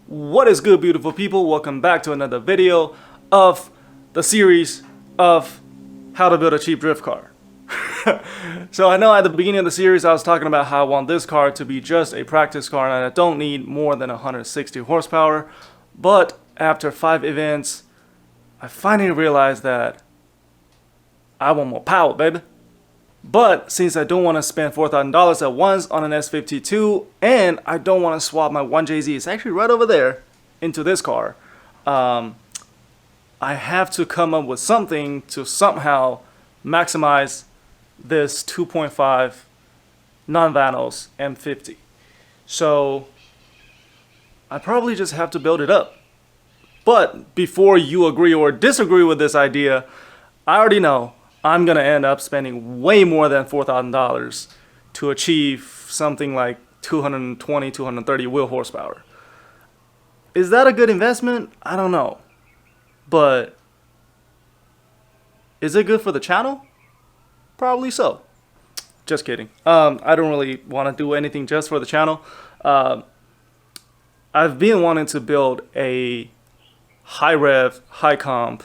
What is good, beautiful people? Welcome back to another video of the series of how to build a cheap drift car. So I know at the beginning of the series I was talking about how I want this car to be just a practice car and I don't need more than 160 horsepower. But after 5 events, I finally realized that I want more power, baby. But since I don't want to spend $4,000 at once on an S52 and I don't want to swap my 1JZ, it's actually right over there, into this car, I have to come up with something to somehow maximize this 2.5 non-vanos M50. So I probably just have to build it up. But before you agree or disagree with this idea, I already know I'm going to end up spending way more than $4,000 to achieve something like 220, 230 wheel horsepower. Is that a good investment? I don't know. But is it good for the channel? Probably so. Just kidding. I don't really want to do anything just for the channel. I've been wanting to build a high rev, high comp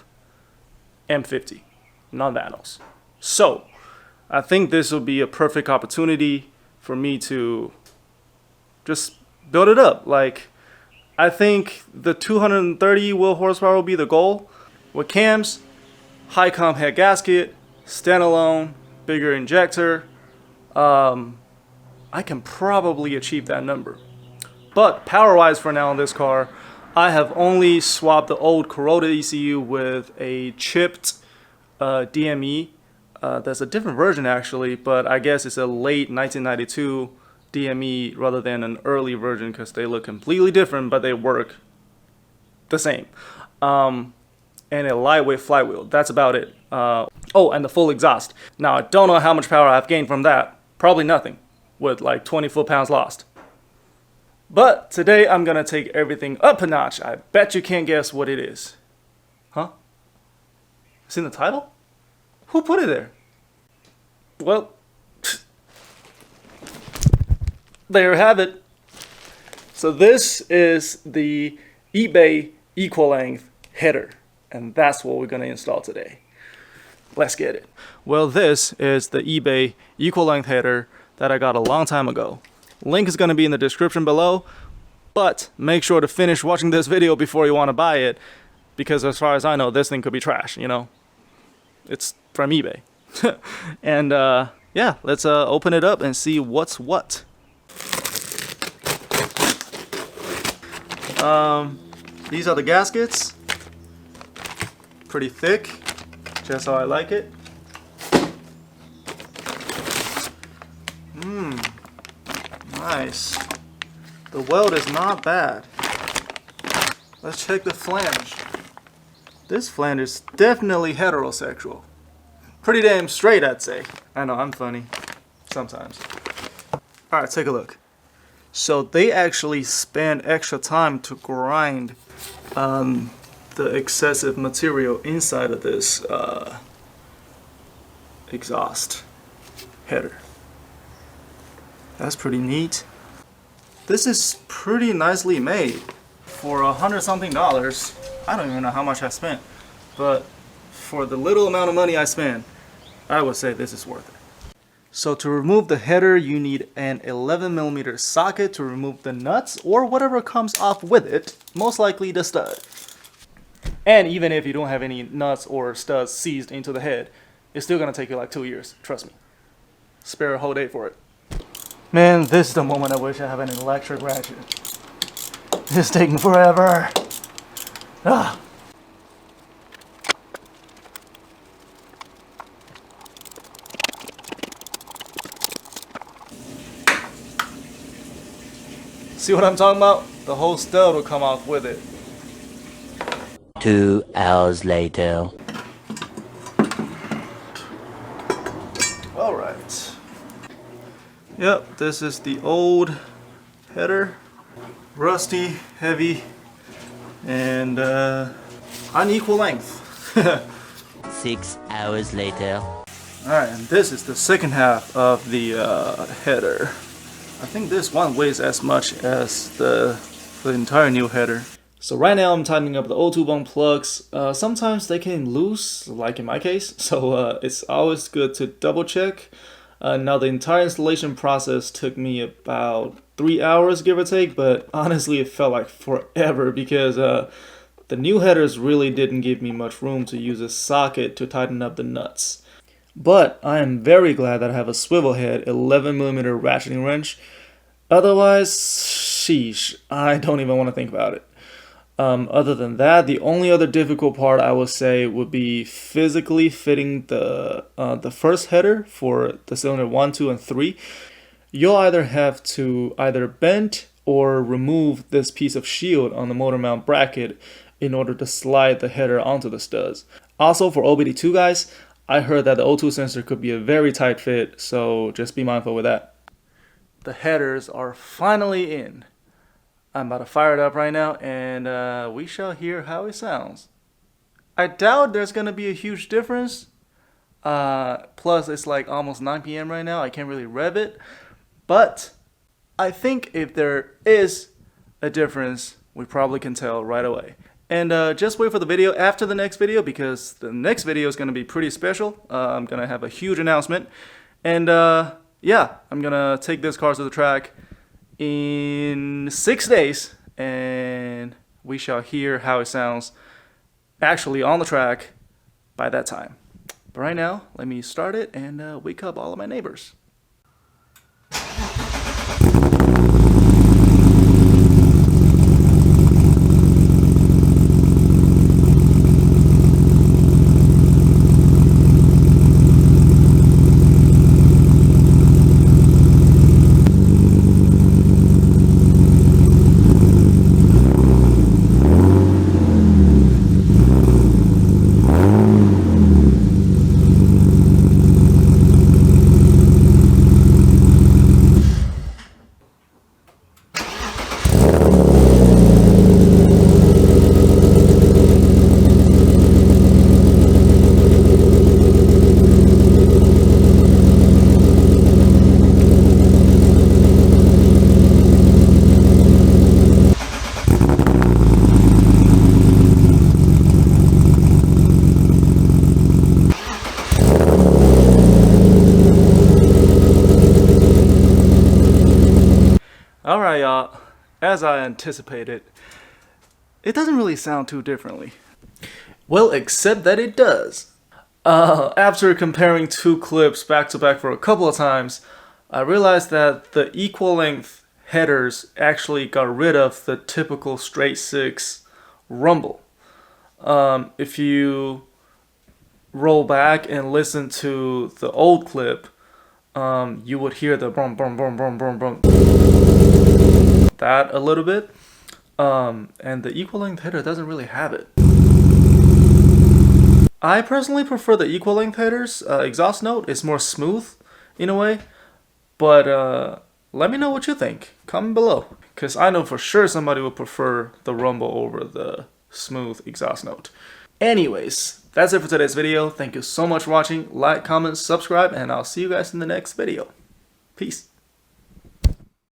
M50. Non-vanos. So I think this will be a perfect opportunity for me to just build it up. Like, I think the 230 wheel horsepower will be the goal. With cams, high comp head gasket, standalone, bigger injector, I can probably achieve that number. But power-wise for now on this car, I have only swapped the old corroded ECU with a chipped DME. There's a different version actually, but I guess it's a late 1992 DME rather than an early version because they look completely different, but they work the same. And a lightweight flywheel. That's about it. Oh, and the full exhaust. Now, I don't know how much power I've gained from that. Probably nothing, with like 20 foot-pounds lost. But today I'm gonna take everything up a notch. I bet you can't guess what it is. Huh? It's in the title? Who put it there? Well, there you have it. So this is the eBay equal length header, and that's what we're going to install today. Let's get it. Well, this is the eBay equal length header that I got a long time ago. Link is going to be in the description below, but make sure to finish watching this video before you want to buy it, because as far as I know, this thing could be trash, you know? It's from eBay. And yeah, let's open it up and see what's what. These are the gaskets. Pretty thick, just how I like it. Nice. The weld is not bad. Let's check the flange. This flange is definitely heterosexual. Pretty damn straight, I'd say. I know, I'm funny. Sometimes. Alright, take a look. So they actually spend extra time to grind the excessive material inside of this exhaust header. That's pretty neat. This is pretty nicely made. For $100-something, I don't even know how much I spent, but for the little amount of money I spent, I would say this is worth it. So to remove the header, you need an 11mm socket to remove the nuts or whatever comes off with it, most likely the stud. And even if you don't have any nuts or studs seized into the head, it's still gonna take you like 2 years, trust me. Spare a whole day for it. Man, this is the moment I wish I have an electric ratchet. It's taking forever. Ah. See what I'm talking about? The whole stud will come off with it. 2 hours later. Alright. Yep, this is the old header. Rusty, heavy, and unequal length. 6 hours later. Alright, and this is the second half of the header. I think this one weighs as much as the the entire new header. So right now I'm tightening up the O2 bone plugs. Sometimes they can loose, like in my case, so it's always good to double check. Now the entire installation process took me about 3 hours, give or take, but honestly it felt like forever because the new headers really didn't give me much room to use a socket to tighten up the nuts. But I am very glad that I have a swivel head 11mm ratcheting wrench. Otherwise, sheesh, I don't even want to think about it. Other than that, the only other difficult part I would say would be physically fitting the first header for the cylinder 1, 2, and 3. You'll either have to either bend or remove this piece of shield on the motor mount bracket in order to slide the header onto the studs. Also, for OBD2 guys, I heard that the O2 sensor could be a very tight fit, so just be mindful with that. The headers are finally in. I'm about to fire it up right now, and we shall hear how it sounds. I doubt there's going to be a huge difference. Plus, it's like almost 9 p.m. right now. I can't really rev it. But I think if there is a difference, we probably can tell right away. And just wait for the video after the next video, because the next video is going to be pretty special. I'm going to have a huge announcement. And yeah, I'm going to take this car to the track in 6 days, and we shall hear how it sounds actually on the track by that time. But right now, let me start it and wake up all of my neighbors. Alright y'all, as I anticipated, it doesn't really sound too differently. Well, except that it does. After comparing two clips back to back for a couple of times, I realized that the equal length headers actually got rid of the typical straight six rumble. If you roll back and listen to the old clip, you would hear the brum brum brum brum brum brum, that a little bit, and the equal length header doesn't really have it. I personally prefer the equal length headers. Exhaust note is more smooth in a way, but let me know what you think. Comment below, because I know for sure somebody would prefer the rumble over the smooth exhaust note. Anyways, that's it for today's video. Thank you so much for watching. Like, comment, subscribe, and I'll see you guys in the next video. Peace.